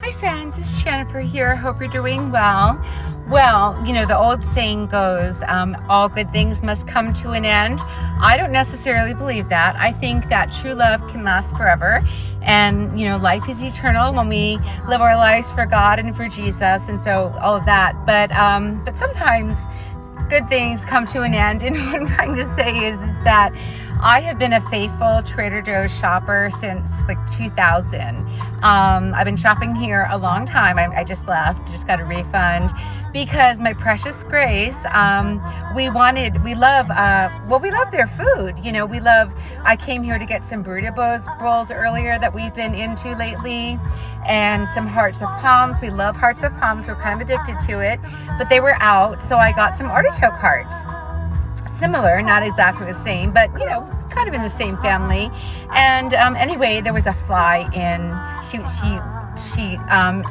Hi friends, it's Jennifer here. Hope you're doing well. Well, you know, the old saying goes, all good things must come to an end. I don't necessarily believe that. I think that true love can last forever. And, you know, life is eternal when we live our lives for God and for Jesus, and so all of that. But sometimes good things come to an end. And what I'm trying to say is that I have been a faithful Trader Joe's shopper since like 2000. I've been shopping here a long time. I just left, just got a refund because my precious Grace, we love their food. You know, I came here to get some burrito bowls earlier that we've been into lately, and some hearts of palms. We love hearts of palms. We're kind of addicted to it, but they were out, so I got some artichoke hearts. Similar, not exactly the same, but you know, it's kind of in the same family. And anyway, there was a fly in. She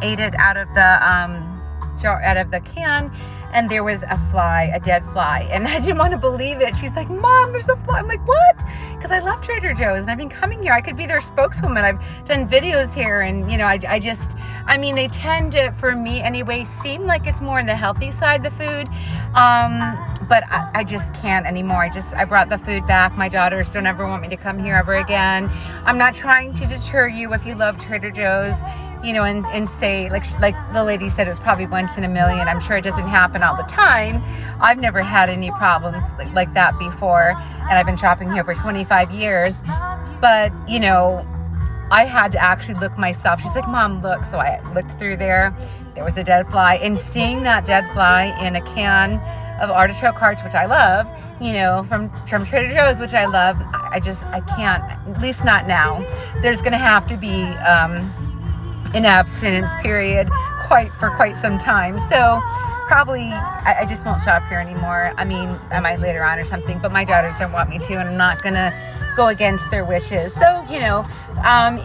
ate it out of the jar, out of the can, and there was a dead fly, and I didn't want to believe it. She's like, "Mom, there's a fly." I'm like, "What?" Because I love Trader Joe's and I've been coming here. I could be their spokeswoman. I've done videos here, and you know, I mean, they tend to, for me anyway, seem like it's more on the healthy side, the food. But I just can't anymore. I brought the food back. My daughters don't ever want me to come here ever again. I'm not trying to deter you if you love Trader Joe's, you know, and say, like the lady said, it's probably once in a million. I'm sure it doesn't happen all the time. I've never had any problems like that before, and I've been shopping here for 25 years. But, you know, I had to actually look myself. She's like, "Mom, look." So I looked through there. There was a dead fly. And seeing that dead fly in a can of artichoke hearts, which I love, you know, from Trader Joe's, which I love, I can't, at least not now. There's going to have to be an abstinence period for quite some time. So probably I just won't shop here anymore. I mean, I might later on or something, but my daughters don't want me to, and I'm not going to go against their wishes. So, you know,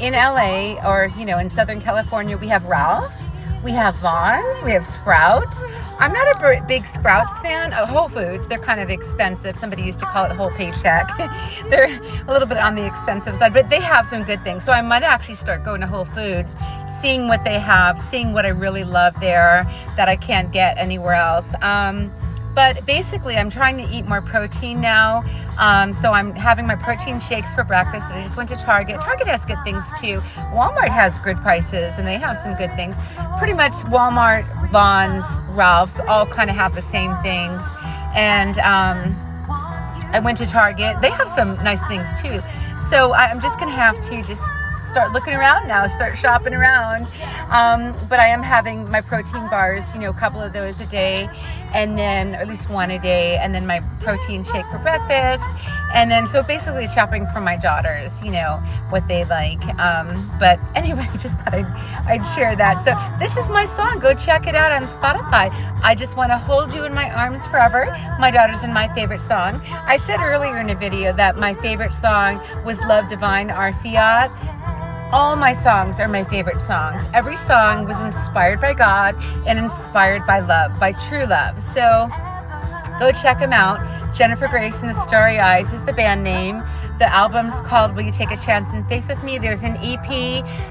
in LA, or, you know, in Southern California, we have Ralph's. We have Vons, we have Sprouts. I'm not a big Sprouts fan. Whole Foods, they're kind of expensive. Somebody used to call it whole paycheck. They're a little bit on the expensive side, but they have some good things. So I might actually start going to Whole Foods, seeing what they have, seeing what I really love there that I can't get anywhere else. But basically, I'm trying to eat more protein now. So I'm having my protein shakes for breakfast, and I just went to Target. Target has good things too. Walmart has good prices, and they have some good things. Pretty much Walmart, Vons, Ralph's all kind of have the same things. And I went to Target. They have some nice things too. So I'm just going to have to just start looking around now, start shopping around. But I am having my protein bars, you know, a couple of those a day, and then at least one a day, and then my protein shake for breakfast. And then, so basically shopping for my daughters, you know, what they like. But anyway, I just thought I'd share that. So this is my song. Go check it out on Spotify. I Just Want to Hold You in My Arms Forever. My Daughters and my favorite song. I said earlier in a video that my favorite song was Love Divine, Our Fiat. All my songs are my favorite songs. Every song was inspired by God and inspired by love, by true love. So go check them out. Jennifer Grace and the Starry Eyes is the band name. The album's called Will You Take a Chance and Faith With Me? There's an EP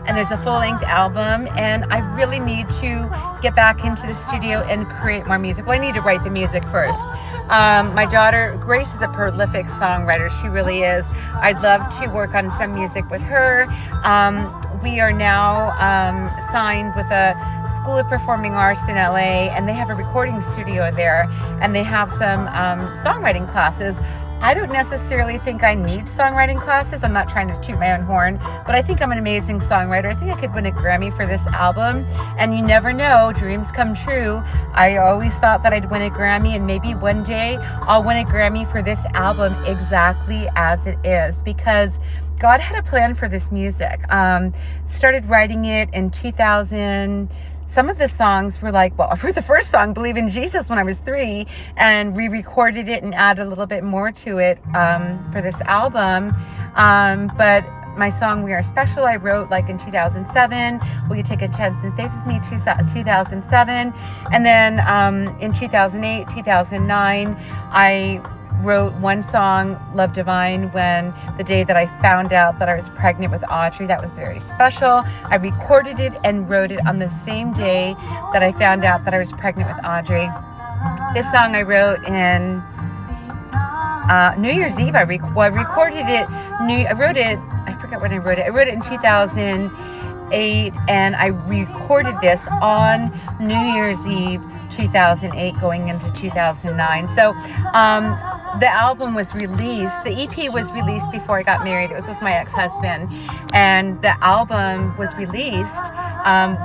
and there's a full-length album, and I really need to get back into the studio and create more music. Well, I need to write the music first. My daughter Grace is a prolific songwriter. She really is. I'd love to work on some music with her. We are now signed with a School of Performing Arts in LA, and they have a recording studio there, and they have some songwriting classes. I don't necessarily think I need songwriting classes. I'm not trying to toot my own horn, but I think I'm an amazing songwriter. I think I could win a Grammy for this album, and you never know, dreams come true. I always thought that I'd win a Grammy, and maybe one day I'll win a Grammy for this album exactly as it is, because God had a plan for this music. Started writing it in 2000. Some of the songs were like, well, for the first song, Believe in Jesus, when I was 3, and re-recorded it and added a little bit more to it for this album. But my song We Are Special, I wrote like in 2007. Will You Take a Chance and Faith With Me, 2007. And then in 2008, 2009, I wrote one song, Love Divine, when the day that I found out that I was pregnant with Audrey. That was very special. I recorded it and wrote it on the same day that I found out that I was pregnant with Audrey. This song I wrote in New Year's Eve. I recorded it. I wrote it. I forgot when I wrote it. I wrote it in 2008, and I recorded this on New Year's Eve 2008, going into 2009. So the album was released. The EP was released before I got married. It was with my ex-husband, and the album was released.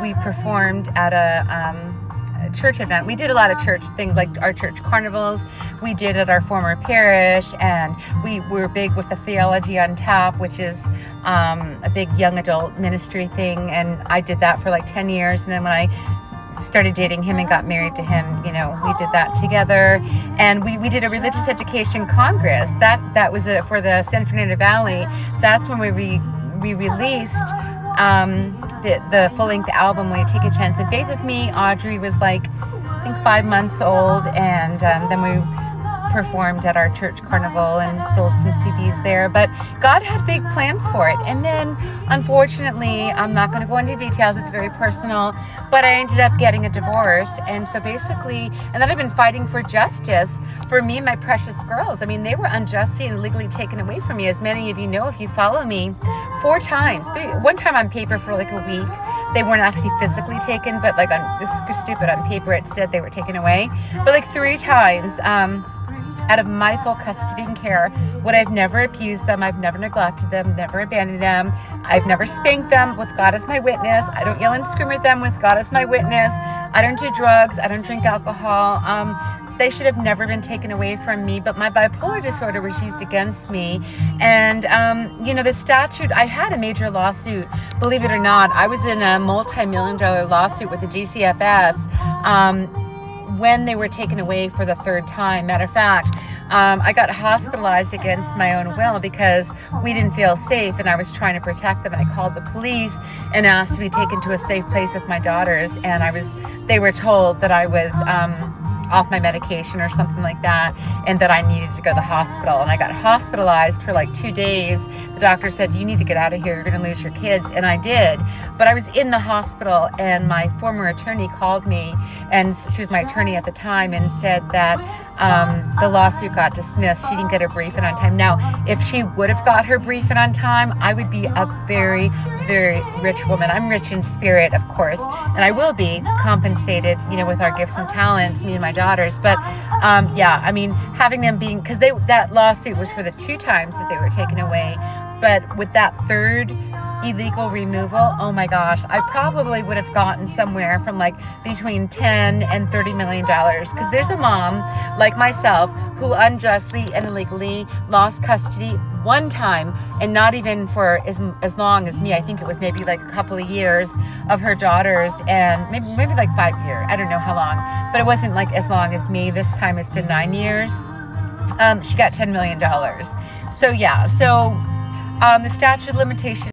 We performed at a church event. We did a lot of church things, like our church carnivals. We did at our former parish, and we were big with the Theology on Tap, which is a big young adult ministry thing. And I did that for like 10 years. And then when I started dating him and got married to him, we did that together. And we did a religious education congress. That was for the San Fernando Valley. That's when we released the full-length album, Will You Take a Chance in Faith with Me. Audrey was like, I think 5 months old, and then we performed at our church carnival and sold some CDs there. But God had big plans for it. And then, unfortunately, I'm not going to go into details, it's very personal, but I ended up getting a divorce. And so basically, and then I've been fighting for justice for me and my precious girls. I mean, they were unjustly and illegally taken away from me, as many of you know if you follow me, 4 times. One time on paper for like a week. They weren't actually physically taken, but like on paper it said they were taken away. But like 3 times, out of my full custody and care, would I've never abused them, I've never neglected them, never abandoned them, I've never spanked them, with God as my witness. I don't yell and scream at them, with God as my witness. I don't do drugs, I don't drink alcohol. They should have never been taken away from me, but my bipolar disorder was used against me. And, the statute, I had a major lawsuit, believe it or not. I was in a multi-million-dollar lawsuit with the DCFS when they were taken away for the 3rd time. Matter of fact, I got hospitalized against my own will because we didn't feel safe, and I was trying to protect them. And I called the police and asked to be taken to a safe place with my daughters. And they were told that I was off my medication or something like that, and that I needed to go to the hospital. And I got hospitalized for like 2 days. The doctor said, you need to get out of here, you're going to lose your kids. And I did. But I was in the hospital, and my former attorney called me, and she was my attorney at the time, and said that the lawsuit got dismissed. She didn't get her briefing on time. Now, if she would have got her briefing on time, I would be a very, very rich woman. I'm rich in spirit, of course, and I will be compensated, with our gifts and talents, me and my daughters. But having them being, because that lawsuit was for the 2 times that they were taken away. But with that 3rd illegal removal, oh my gosh, I probably would have gotten somewhere from like between $10 and $30 million, because there's a mom like myself who unjustly and illegally lost custody 1 time, and not even for as long as me. I think it was maybe like a couple of years of her daughters, and maybe like 5 years. I don't know how long, but it wasn't like as long as me. This time it's been 9 years. She got $10 million. So yeah, the statute of limitation